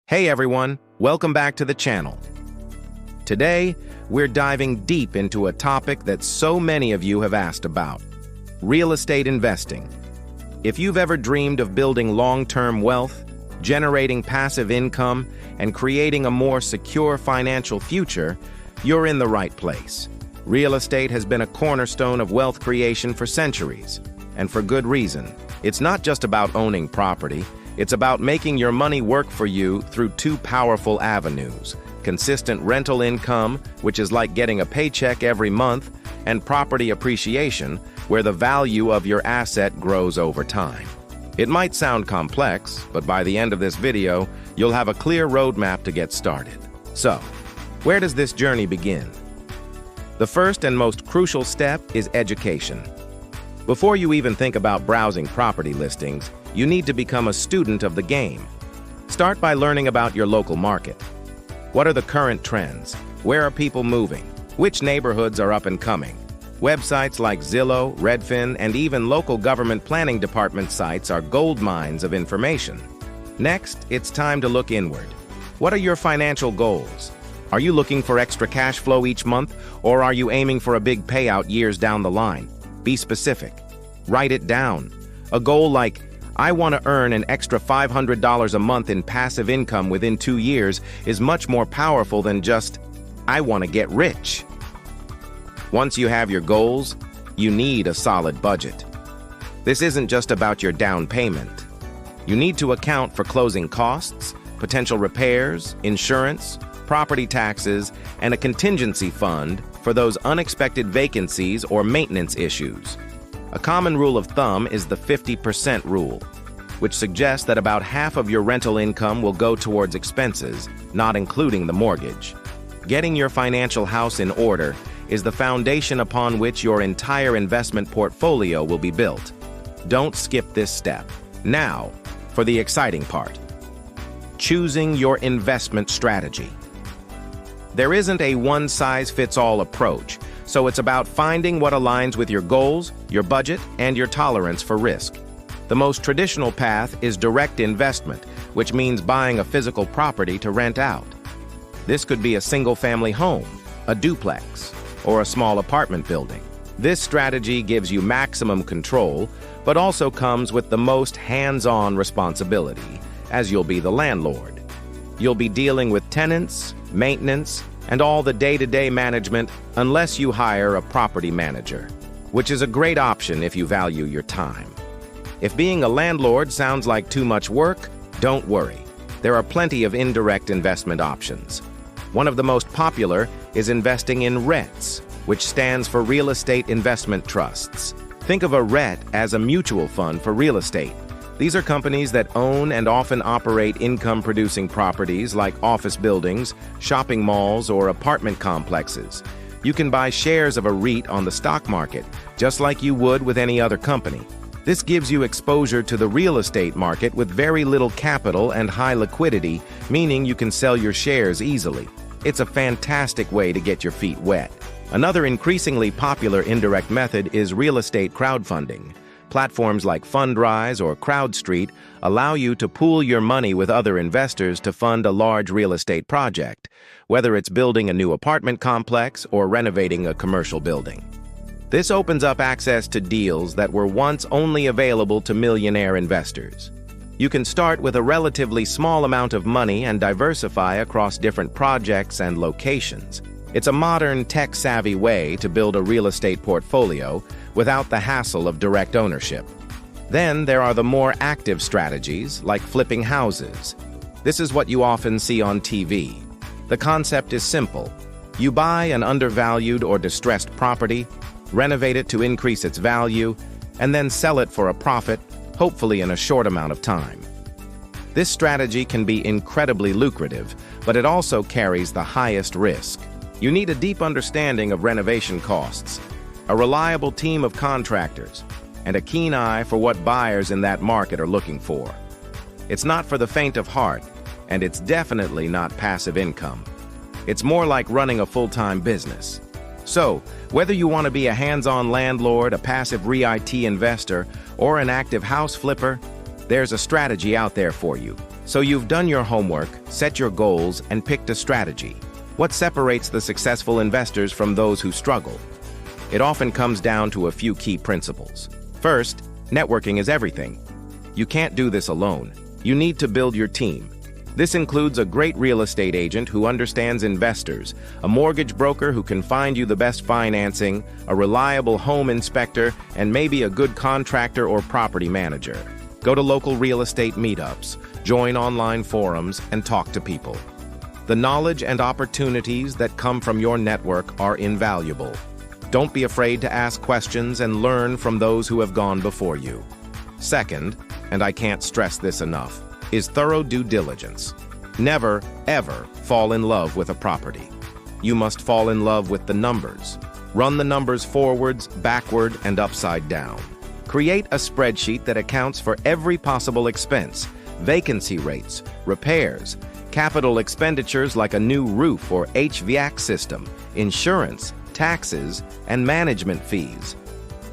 Hey everyone, welcome back to the channel. Today, we're diving deep into a topic that so many of you have asked about: real estate investing. If you've ever dreamed of building long-term wealth, generating passive income, and creating a more secure financial future, you're in the right place. Real estate has been a cornerstone of wealth creation for centuries, and for good reason. It's not just about owning property. It's about making your money work for you through two powerful avenues: consistent rental income, which is like getting a paycheck every month, and property appreciation, where the value of your asset grows over time. It might sound complex, but by the end of this video, you'll have a clear roadmap to get started. So, where does this journey begin? The first and most crucial step is education. Before you even think about browsing property listings, you need to become a student of the game. Start by learning about your local market. What are the current trends? Where are people moving? Which neighborhoods are up and coming? Websites like Zillow, Redfin, and even local government planning department sites are gold mines of information. Next, it's time to look inward. What are your financial goals? Are you looking for extra cash flow each month, or are you aiming for a big payout years down the line? Be specific. Write it down. A goal like, I want to earn an extra $500 a month in passive income within 2 years is much more powerful than just, I want to get rich. Once you have your goals, you need a solid budget. This isn't just about your down payment. You need to account for closing costs, potential repairs, insurance, property taxes, and a contingency fund for those unexpected vacancies or maintenance issues. A common rule of thumb is the 50% rule, which suggests that about half of your rental income will go towards expenses, not including the mortgage. Getting your financial house in order is the foundation upon which your entire investment portfolio will be built. Don't skip this step. Now, for the exciting part: choosing your investment strategy. There isn't a one-size-fits-all approach, so it's about finding what aligns with your goals, your budget, and your tolerance for risk. The most traditional path is direct investment, which means buying a physical property to rent out. This could be a single-family home, a duplex, or a small apartment building. This strategy gives you maximum control, but also comes with the most hands-on responsibility, as you'll be the landlord. You'll be dealing with tenants, maintenance, and all the day-to-day management unless you hire a property manager, which is a great option if you value your time. If being a landlord sounds like too much work, don't worry. There are plenty of indirect investment options. One of the most popular is investing in REITs, which stands for Real Estate Investment Trusts. Think of a REIT as a mutual fund for real estate. These are companies that own and often operate income-producing properties like office buildings, shopping malls, or apartment complexes. You can buy shares of a REIT on the stock market, just like you would with any other company. This gives you exposure to the real estate market with very little capital and high liquidity, meaning you can sell your shares easily. It's a fantastic way to get your feet wet. Another increasingly popular indirect method is real estate crowdfunding. Platforms like Fundrise or CrowdStreet allow you to pool your money with other investors to fund a large real estate project, whether it's building a new apartment complex or renovating a commercial building. This opens up access to deals that were once only available to millionaire investors. You can start with a relatively small amount of money and diversify across different projects and locations. It's a modern, tech-savvy way to build a real estate portfolio without the hassle of direct ownership. Then there are the more active strategies, like flipping houses. This is what you often see on TV. The concept is simple. You buy an undervalued or distressed property, renovate it to increase its value, and then sell it for a profit, hopefully in a short amount of time. This strategy can be incredibly lucrative, but it also carries the highest risk. You need a deep understanding of renovation costs, a reliable team of contractors, and a keen eye for what buyers in that market are looking for. It's not for the faint of heart, and it's definitely not passive income. It's more like running a full-time business. So, whether you want to be a hands-on landlord, a passive REIT investor, or an active house flipper, there's a strategy out there for you. So you've done your homework, set your goals, and picked a strategy. What separates the successful investors from those who struggle? It often comes down to a few key principles. First, networking is everything. You can't do this alone. You need to build your team. This includes a great real estate agent who understands investors, a mortgage broker who can find you the best financing, a reliable home inspector, and maybe a good contractor or property manager. Go to local real estate meetups, join online forums, and talk to people. The knowledge and opportunities that come from your network are invaluable. Don't be afraid to ask questions and learn from those who have gone before you. Second, and I can't stress this enough, is thorough due diligence. Never, ever fall in love with a property. You must fall in love with the numbers. Run the numbers forwards, backward, and upside down. Create a spreadsheet that accounts for every possible expense, vacancy rates, repairs, capital expenditures like a new roof or HVAC system, insurance, taxes, and management fees.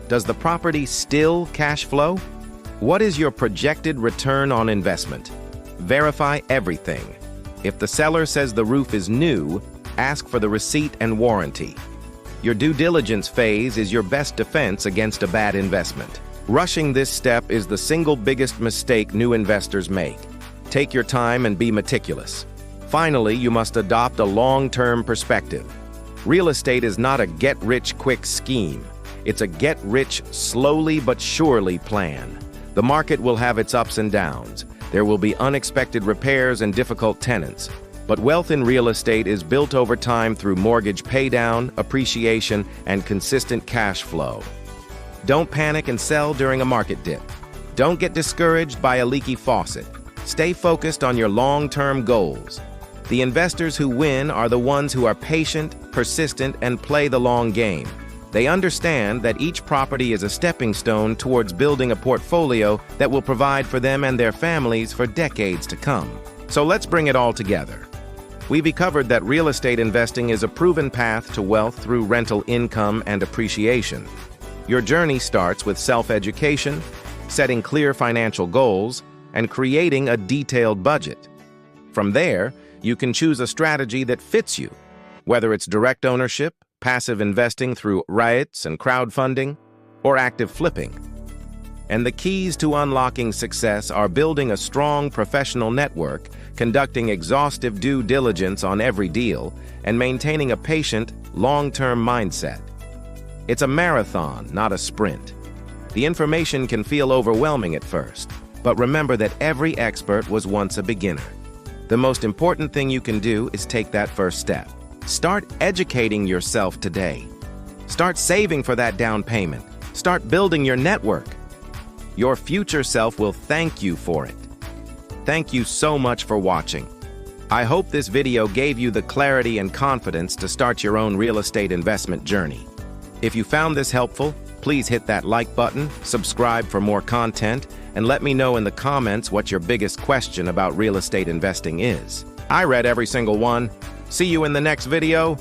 Does the property still cash flow? What is your projected return on investment? Verify everything. If the seller says the roof is new, ask for the receipt and warranty. Your due diligence phase is your best defense against a bad investment. Rushing this step is the single biggest mistake new investors make. Take your time and be meticulous. Finally, you must adopt a long-term perspective. Real estate is not a get-rich-quick scheme. It's a get-rich-slowly but surely plan. The market will have its ups and downs. There will be unexpected repairs and difficult tenants. But wealth in real estate is built over time through mortgage paydown, appreciation, and consistent cash flow. Don't panic and sell during a market dip. Don't get discouraged by a leaky faucet. Stay focused on your long-term goals. The investors who win are the ones who are patient, persistent, and play the long game. They understand that each property is a stepping stone towards building a portfolio that will provide for them and their families for decades to come. So let's bring it all together. We've covered that real estate investing is a proven path to wealth through rental income and appreciation. Your journey starts with self-education, setting clear financial goals, and creating a detailed budget. From there, you can choose a strategy that fits you, whether it's direct ownership, passive investing through REITs and crowdfunding, or active flipping. And the keys to unlocking success are building a strong professional network, conducting exhaustive due diligence on every deal, and maintaining a patient, long-term mindset. It's a marathon, not a sprint. The information can feel overwhelming at first, but remember that every expert was once a beginner. The most important thing you can do is take that first step. Start educating yourself today. Start saving for that down payment. Start building your network. Your future self will thank you for it. Thank you so much for watching. I hope this video gave you the clarity and confidence to start your own real estate investment journey. If you found this helpful, please hit that like button, subscribe for more content, and let me know in the comments what your biggest question about real estate investing is. I read every single one. See you in the next video.